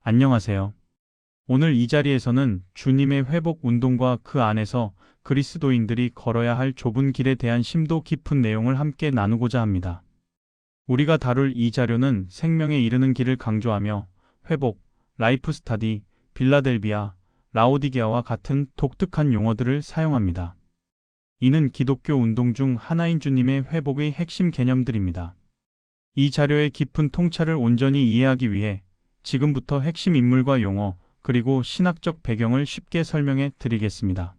안녕하세요. 오늘 이 자리에서는 주님의 회복 운동과 그 안에서 그리스도인들이 걸어야 할 좁은 길에 대한 심도 깊은 내용을 함께 나누고자 합니다. 우리가 다룰 이 자료는 생명에 이르는 길을 강조하며 회복, 라이프 스타디, 빌라델비아, 라오디게아와 같은 독특한 용어들을 사용합니다. 이는 기독교 운동 중 하나인 주님의 회복의 핵심 개념들입니다. 이 자료의 깊은 통찰을 온전히 이해하기 위해 지금부터 핵심 인물과 용어, 그리고 신학적 배경을 쉽게 설명해 드리겠습니다.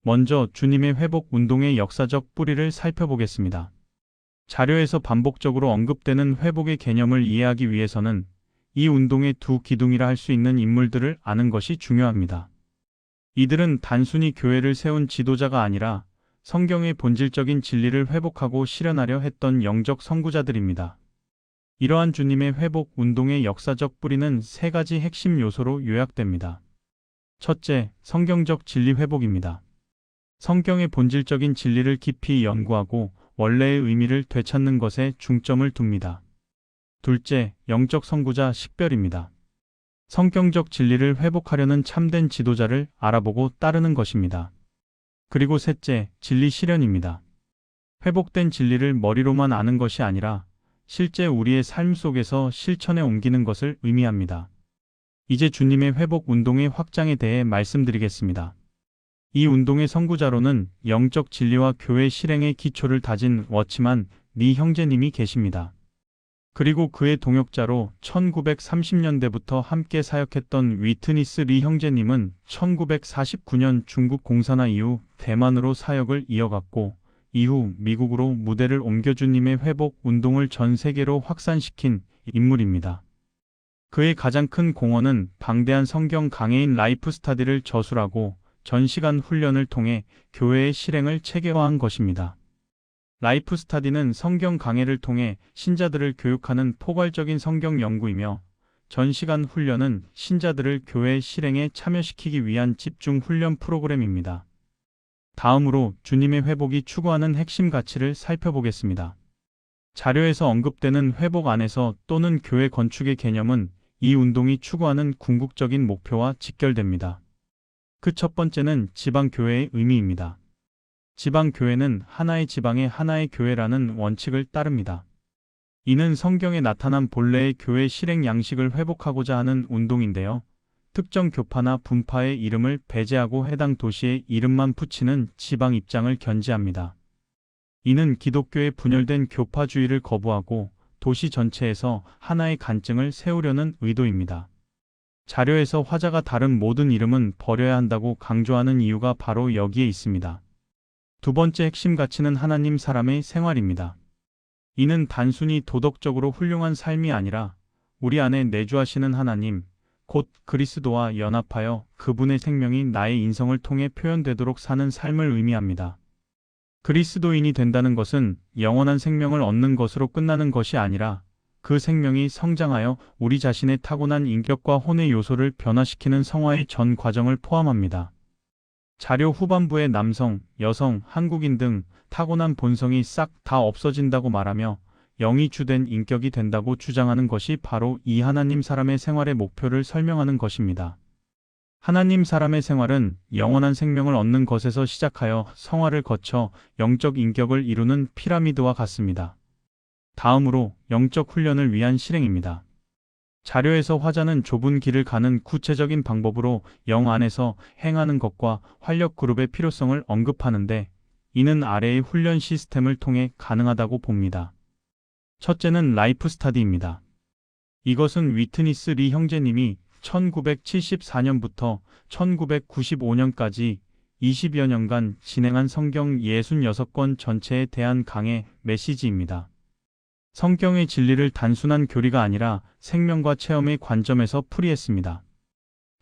먼저 주님의 회복 운동의 역사적 뿌리를 살펴보겠습니다. 자료에서 반복적으로 언급되는 회복의 개념을 이해하기 위해서는 이 운동의 두 기둥이라 할 수 있는 인물들을 아는 것이 중요합니다. 이들은 단순히 교회를 세운 지도자가 아니라 성경의 본질적인 진리를 회복하고 실현하려 했던 영적 선구자들입니다. 이러한 주님의 회복 운동의 역사적 뿌리는 세 가지 핵심 요소로 요약됩니다. 첫째, 성경적 진리 회복입니다. 성경의 본질적인 진리를 깊이 연구하고 원래의 의미를 되찾는 것에 중점을 둡니다. 둘째, 영적 선구자 식별입니다. 성경적 진리를 회복하려는 참된 지도자를 알아보고 따르는 것입니다. 그리고 셋째, 진리 실현입니다. 회복된 진리를 머리로만 아는 것이 아니라 실제 우리의 삶 속에서 실천에 옮기는 것을 의미합니다. 이제 주님의 회복 운동의 확장에 대해 말씀드리겠습니다. 이 운동의 선구자로는 영적 진리와 교회 실행의 기초를 다진 워치만 리 형제님이 계십니다. 그리고 그의 동역자로 1930년대부터 함께 사역했던 위트니스 리 형제님은 1949년 중국 공산화 이후 대만으로 사역을 이어갔고 이후 미국으로 무대를 옮겨 주님의 회복 운동을 전 세계로 확산시킨 인물입니다. 그의 가장 큰 공헌은 방대한 성경 강해인 라이프 스타디를 저술하고 전시간 훈련을 통해 교회의 실행을 체계화한 것입니다. 라이프 스타디는 성경 강해를 통해 신자들을 교육하는 포괄적인 성경 연구이며 전시간 훈련은 신자들을 교회 실행에 참여시키기 위한 집중 훈련 프로그램입니다. 다음으로 주님의 회복이 추구하는 핵심 가치를 살펴보겠습니다. 자료에서 언급되는 회복 안에서 또는 교회 건축의 개념은 이 운동이 추구하는 궁극적인 목표와 직결됩니다. 그 첫 번째는 지방교회의 의미입니다. 지방교회는 하나의 지방의 하나의 교회라는 원칙을 따릅니다. 이는 성경에 나타난 본래의 교회 실행 양식을 회복하고자 하는 운동인데요. 특정 교파나 분파의 이름을 배제하고 해당 도시의 이름만 붙이는 지방 입장을 견지합니다. 이는 기독교의 분열된 교파주의를 거부하고 도시 전체에서 하나의 간증을 세우려는 의도입니다. 자료에서 화자가 다른 모든 이름은 버려야 한다고 강조하는 이유가 바로 여기에 있습니다. 두 번째 핵심 가치는 하나님 사람의 생활입니다. 이는 단순히 도덕적으로 훌륭한 삶이 아니라 우리 안에 내주하시는 하나님, 곧 그리스도와 연합하여 그분의 생명이 나의 인성을 통해 표현되도록 사는 삶을 의미합니다. 그리스도인이 된다는 것은 영원한 생명을 얻는 것으로 끝나는 것이 아니라 그 생명이 성장하여 우리 자신의 타고난 인격과 혼의 요소를 변화시키는 성화의 전 과정을 포함합니다. 자료 후반부에 남성, 여성, 한국인 등 타고난 본성이 싹 다 없어진다고 말하며 영이 주된 인격이 된다고 주장하는 것이 바로 이 하나님 사람의 생활의 목표를 설명하는 것입니다. 하나님 사람의 생활은 영원한 생명을 얻는 것에서 시작하여 성화를 거쳐 영적 인격을 이루는 피라미드와 같습니다. 다음으로 영적 훈련을 위한 실행입니다. 자료에서 화자는 좁은 길을 가는 구체적인 방법으로 영 안에서 행하는 것과 활력 그룹의 필요성을 언급하는데 이는 아래의 훈련 시스템을 통해 가능하다고 봅니다. 첫째는 라이프 스타디입니다. 이것은 위트니스 리 형제님이 1974년부터 1995년까지 20여 년간 진행한 성경 66권 전체에 대한 강해 메시지입니다. 성경의 진리를 단순한 교리가 아니라 생명과 체험의 관점에서 풀이했습니다.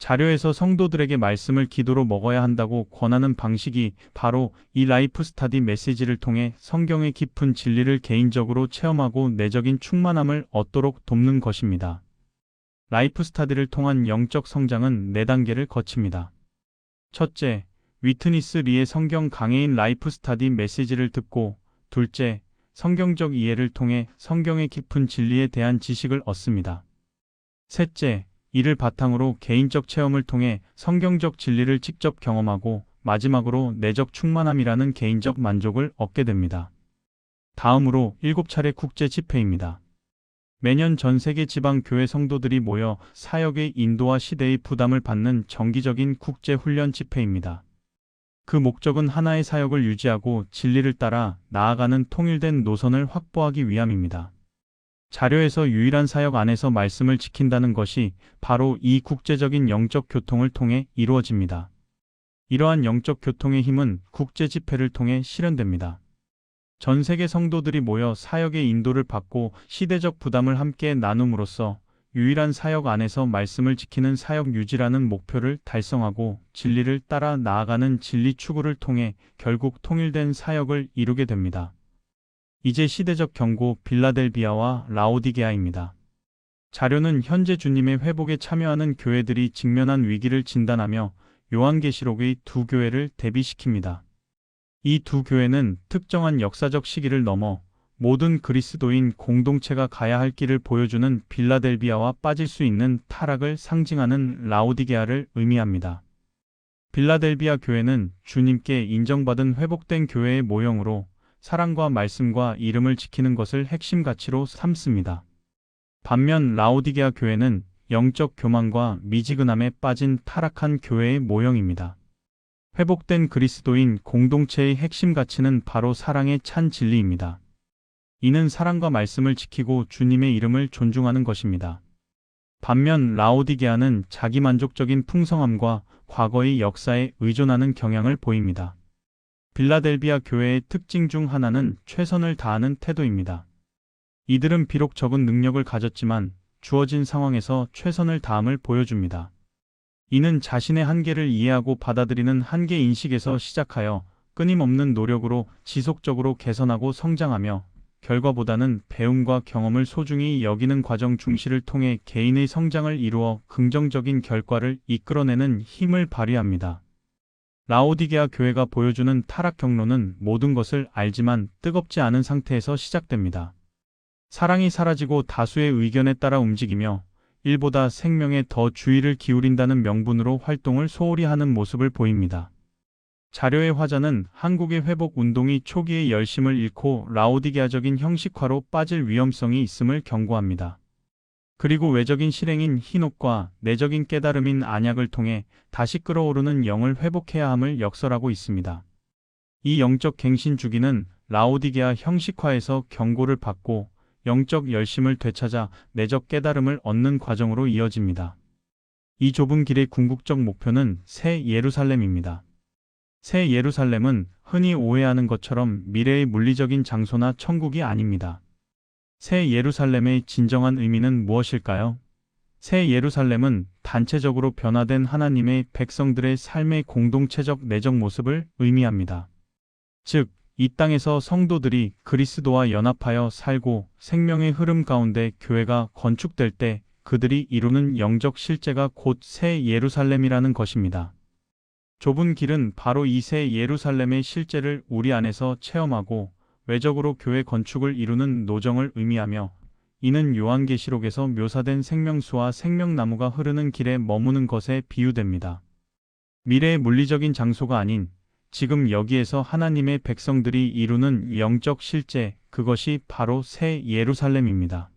자료에서 성도들에게 말씀을 기도로 먹어야 한다고 권하는 방식이 바로 이 라이프 스타디 메시지를 통해 성경의 깊은 진리를 개인적으로 체험하고 내적인 충만함을 얻도록 돕는 것입니다. 라이프 스타디를 통한 영적 성장은 4단계를 거칩니다. 첫째, 위트니스 리의 성경 강해인 라이프 스타디 메시지를 듣고, 둘째, 성경적 이해를 통해 성경의 깊은 진리에 대한 지식을 얻습니다. 셋째, 이를 바탕으로 개인적 체험을 통해 성경적 진리를 직접 경험하고 마지막으로 내적 충만함이라는 개인적 만족을 얻게 됩니다. 다음으로 7차례 국제 집회입니다. 매년 전 세계 지방 교회 성도들이 모여 사역의 인도와 시대의 부담을 받는 정기적인 국제 훈련 집회입니다. 그 목적은 하나의 사역을 유지하고 진리를 따라 나아가는 통일된 노선을 확보하기 위함입니다. 자료에서 유일한 사역 안에서 말씀을 지킨다는 것이 바로 이 국제적인 영적 교통을 통해 이루어집니다. 이러한 영적 교통의 힘은 국제 집회를 통해 실현됩니다. 전 세계 성도들이 모여 사역의 인도를 받고 시대적 부담을 함께 나눔으로써 유일한 사역 안에서 말씀을 지키는 사역 유지라는 목표를 달성하고 진리를 따라 나아가는 진리 추구를 통해 결국 통일된 사역을 이루게 됩니다. 이제 시대적 경고 빌라델비아와 라오디게아입니다. 자료는 현재 주님의 회복에 참여하는 교회들이 직면한 위기를 진단하며 요한계시록의 두 교회를 대비시킵니다. 이 두 교회는 특정한 역사적 시기를 넘어 모든 그리스도인 공동체가 가야 할 길을 보여주는 빌라델비아와 빠질 수 있는 타락을 상징하는 라오디게아를 의미합니다. 빌라델비아 교회는 주님께 인정받은 회복된 교회의 모형으로 사랑과 말씀과 이름을 지키는 것을 핵심 가치로 삼습니다. 반면 라오디게아 교회는 영적 교만과 미지근함에 빠진 타락한 교회의 모형입니다. 회복된 그리스도인 공동체의 핵심 가치는 바로 사랑의 찬 진리입니다. 이는 사랑과 말씀을 지키고 주님의 이름을 존중하는 것입니다. 반면 라오디게아는 자기만족적인 풍성함과 과거의 역사에 의존하는 경향을 보입니다. 빌라델비아 교회의 특징 중 하나는 최선을 다하는 태도입니다. 이들은 비록 적은 능력을 가졌지만 주어진 상황에서 최선을 다함을 보여줍니다. 이는 자신의 한계를 이해하고 받아들이는 한계 인식에서 시작하여 끊임없는 노력으로 지속적으로 개선하고 성장하며 결과보다는 배움과 경험을 소중히 여기는 과정 중시를 통해 개인의 성장을 이루어 긍정적인 결과를 이끌어내는 힘을 발휘합니다. 라오디게아 교회가 보여주는 타락 경로는 모든 것을 알지만 뜨겁지 않은 상태에서 시작됩니다. 사랑이 사라지고 다수의 의견에 따라 움직이며 일보다 생명에 더 주의를 기울인다는 명분으로 활동을 소홀히 하는 모습을 보입니다. 자료의 화자는 한국의 회복 운동이 초기의 열심을 잃고 라오디게아적인 형식화로 빠질 위험성이 있음을 경고합니다. 그리고 외적인 실행인 hinot과 내적인 깨달음인 안약을 통해 다시 끓어오르는 영을 회복해야 함을 역설하고 있습니다. 이 영적 갱신 주기는 라오디게아 형식화에서 경고를 받고 영적 열심을 되찾아 내적 깨달음을 얻는 과정으로 이어집니다. 이 좁은 길의 궁극적 목표는 새 예루살렘입니다. 새 예루살렘은 흔히 오해하는 것처럼 미래의 물리적인 장소나 천국이 아닙니다. 새 예루살렘의 진정한 의미는 무엇일까요? 새 예루살렘은 단체적으로 변화된 하나님의 백성들의 삶의 공동체적 내적 모습을 의미합니다. 즉, 이 땅에서 성도들이 그리스도와 연합하여 살고 생명의 흐름 가운데 교회가 건축될 때 그들이 이루는 영적 실제가 곧 새 예루살렘이라는 것입니다. 좁은 길은 바로 이 새 예루살렘의 실제를 우리 안에서 체험하고 외적으로 교회 건축을 이루는 노정을 의미하며 이는 요한계시록에서 묘사된 생명수와 생명나무가 흐르는 길에 머무는 것에 비유됩니다. 미래의 물리적인 장소가 아닌 지금 여기에서 하나님의 백성들이 이루는 영적 실제, 그것이 바로 새 예루살렘입니다.